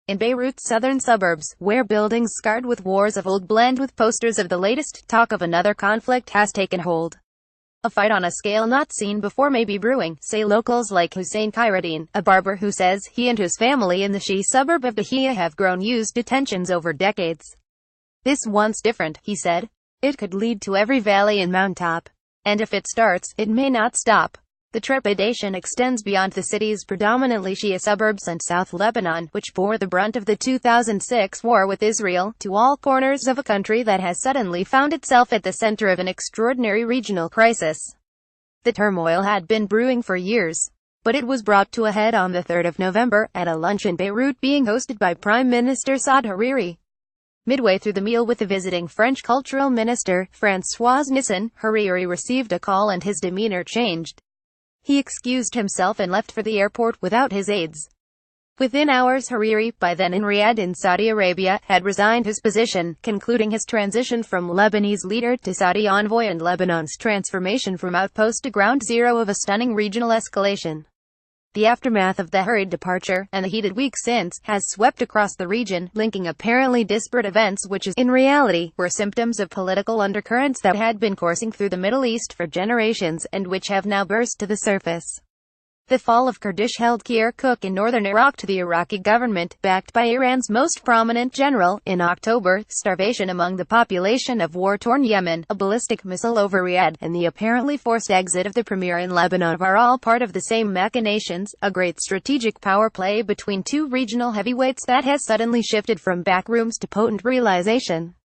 In Beirut's southern suburbs, where buildings scarred with wars of old blend with posters of the latest, talk of another conflict has taken hold. A fight on a scale not seen before may be brewing, say locals like Hussein Khaireddine, a barber who says he and his family in the Shia suburb of Dahiyeh have grown used to tensions over decades. "This one's different," he said. "It could lead to every valley and mountaintop. And if it starts, it may not stop." The trepidation extends beyond the city's predominantly Shia suburbs and South Lebanon, which bore the brunt of the 2006 war with Israel, to all corners of a country that has suddenly found itself at the center of an extraordinary regional crisis. The turmoil had been brewing for years, but it was brought to a head on the 3rd of November, at a lunch in Beirut being hosted by Prime Minister Saad Hariri. Midway through the meal with the visiting French cultural minister, François Nissan, Hariri received a call and his demeanor changed. He excused himself and left for the airport without his aides. Within hours Hariri, by then in Riyadh in Saudi Arabia, had resigned his position, concluding his transition from Lebanese leader to Saudi envoy and Lebanon's transformation from outpost to ground zero of a stunning regional escalation. The aftermath of the hurried departure, and the heated week since, has swept across the region, linking apparently disparate events which in reality, were symptoms of political undercurrents that had been coursing through the Middle East for generations, and which have now burst to the surface. The fall of Kurdish-held Kirkuk in northern Iraq to the Iraqi government, backed by Iran's most prominent general, in October, starvation among the population of war-torn Yemen, a ballistic missile over Riyadh, and the apparently forced exit of the premier in Lebanon are all part of the same machinations, a great strategic power play between two regional heavyweights that has suddenly shifted from backrooms to potent realization.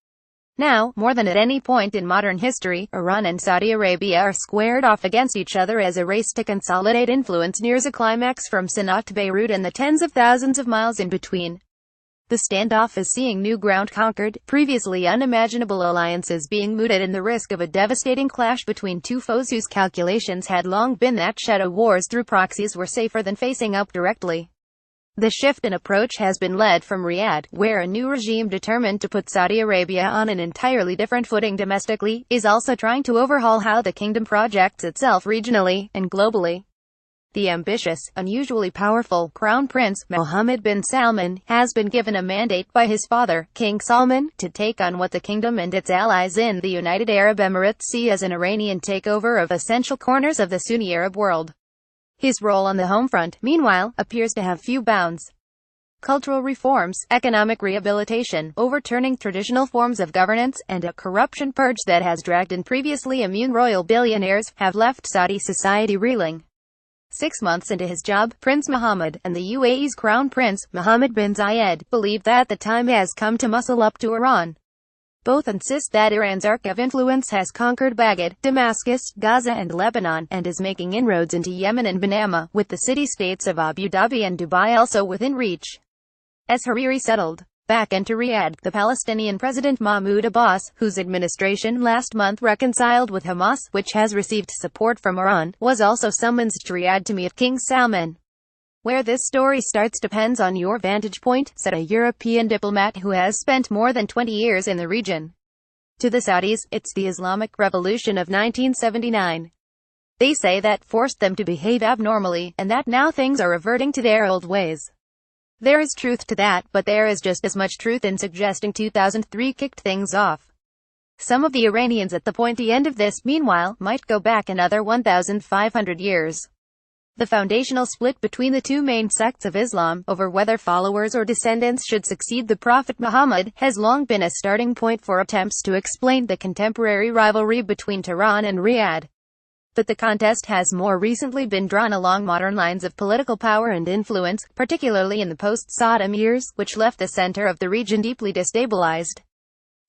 Now, more than at any point in modern history, Iran and Saudi Arabia are squared off against each other as a race to consolidate influence nears a climax from Sana'a to Beirut and the tens of thousands of miles in between. The standoff is seeing new ground conquered, previously unimaginable alliances being mooted, and the risk of a devastating clash between two foes whose calculations had long been that shadow wars through proxies were safer than facing up directly. The shift in approach has been led from Riyadh, where a new regime determined to put Saudi Arabia on an entirely different footing domestically, is also trying to overhaul how the kingdom projects itself regionally and globally. The ambitious, unusually powerful, Crown Prince, Mohammed bin Salman, has been given a mandate by his father, King Salman, to take on what the kingdom and its allies in the United Arab Emirates see as an Iranian takeover of essential corners of the Sunni Arab world. His role on the home front, meanwhile, appears to have few bounds. Cultural reforms, economic rehabilitation, overturning traditional forms of governance, and a corruption purge that has dragged in previously immune royal billionaires, have left Saudi society reeling. 6 months into his job, Prince Mohammed, and the UAE's Crown Prince, Mohammed bin Zayed, believe that the time has come to muscle up to Iran. Both insist that Iran's arc of influence has conquered Baghdad, Damascus, Gaza and Lebanon, and is making inroads into Yemen and Manama, with the city-states of Abu Dhabi and Dubai also within reach. As Hariri settled back into Riyadh, the Palestinian President Mahmoud Abbas, whose administration last month reconciled with Hamas, which has received support from Iran, was also summoned to Riyadh to meet King Salman. "Where this story starts depends on your vantage point," said a European diplomat who has spent more than 20 years in the region. To the Saudis, it's the Islamic Revolution of 1979. They say that forced them to behave abnormally, and that now things are reverting to their old ways. There is truth to that, but there is just as much truth in suggesting 2003 kicked things off. Some of the Iranians at the pointy end of this, meanwhile, might go back another 1,500 years. The foundational split between the two main sects of Islam, over whether followers or descendants should succeed the Prophet Muhammad, has long been a starting point for attempts to explain the contemporary rivalry between Tehran and Riyadh. But the contest has more recently been drawn along modern lines of political power and influence, particularly in the post-Saddam years, which left the center of the region deeply destabilized.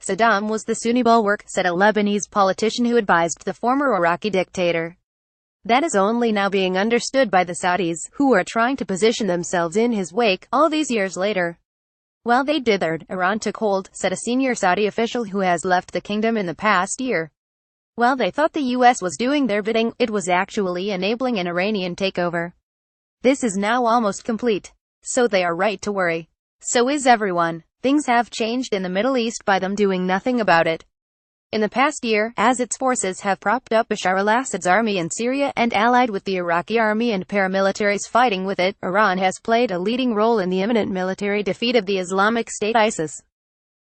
Saddam was the Sunni bulwark, said a Lebanese politician who advised the former Iraqi dictator. That is only now being understood by the Saudis, who are trying to position themselves in his wake, all these years later. While they dithered, Iran took hold, said a senior Saudi official who has left the kingdom in the past year. While they thought the US was doing their bidding, it was actually enabling an Iranian takeover. This is now almost complete. So they are right to worry. So is everyone. Things have changed in the Middle East by them doing nothing about it. In the past year, as its forces have propped up Bashar al-Assad's army in Syria and allied with the Iraqi army and paramilitaries fighting with it, Iran has played a leading role in the imminent military defeat of the Islamic State ISIS.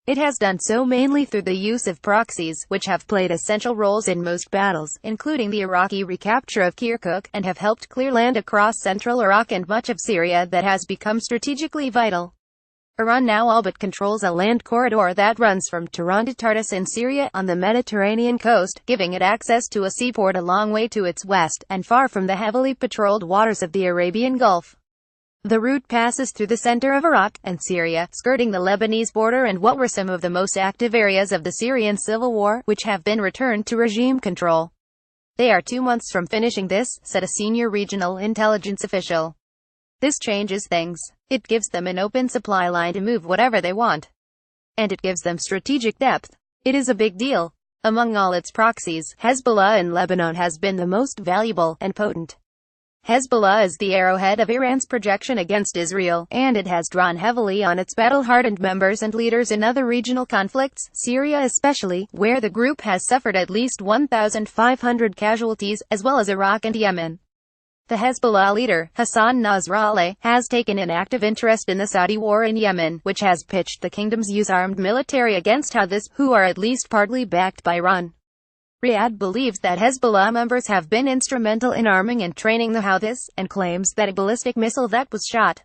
It has done so mainly through the use of proxies, which have played essential roles in most battles, including the Iraqi recapture of Kirkuk, and have helped clear land across central Iraq and much of Syria that has become strategically vital. Iran now all but controls a land corridor that runs from Tehran to Tartus in Syria on the Mediterranean coast, giving it access to a seaport a long way to its west, and far from the heavily patrolled waters of the Arabian Gulf. The route passes through the center of Iraq and Syria, skirting the Lebanese border and what were some of the most active areas of the Syrian civil war, which have been returned to regime control. They are 2 months from finishing this, said a senior regional intelligence official. This changes things. It gives them an open supply line to move whatever they want. And it gives them strategic depth. It is a big deal. Among all its proxies, Hezbollah in Lebanon has been the most valuable and potent. Hezbollah is the arrowhead of Iran's projection against Israel, and it has drawn heavily on its battle-hardened members and leaders in other regional conflicts, Syria especially, where the group has suffered at least 1,500 casualties, as well as Iraq and Yemen. The Hezbollah leader, Hassan Nasrallah, has taken an active interest in the Saudi war in Yemen, which has pitched the kingdom's armed military against Houthis, who are at least partly backed by Iran. Riyadh believes that Hezbollah members have been instrumental in arming and training the Houthis, and claims that a ballistic missile that was shot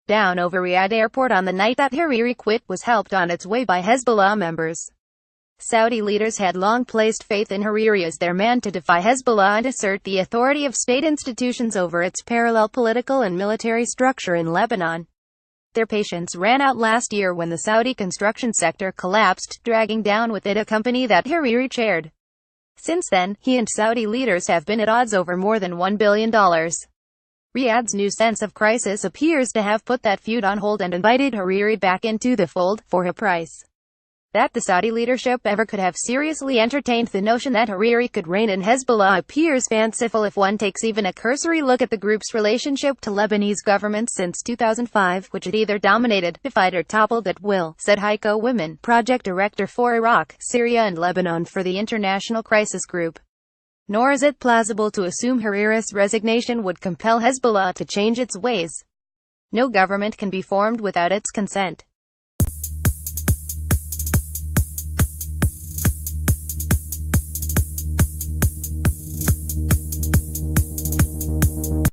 down over Riyadh airport on the night that Hariri quit was helped on its way by Hezbollah members. Saudi leaders had long placed faith in Hariri as their man to defy Hezbollah and assert the authority of state institutions over its parallel political and military structure in Lebanon. Their patience ran out last year when the Saudi construction sector collapsed, dragging down with it a company that Hariri chaired. Since then, he and Saudi leaders have been at odds over more than $1 billion. Riyadh's new sense of crisis appears to have put that feud on hold and invited Hariri back into the fold, for a price. That the Saudi leadership ever could have seriously entertained the notion that Hariri could reign in Hezbollah appears fanciful if one takes even a cursory look at the group's relationship to Lebanese government since 2005, which it either dominated, defied or toppled at will, said Heiko Women, project director for Iraq, Syria and Lebanon for the International Crisis Group. Nor is it plausible to assume Hariri's resignation would compel Hezbollah to change its ways. No government can be formed without its consent.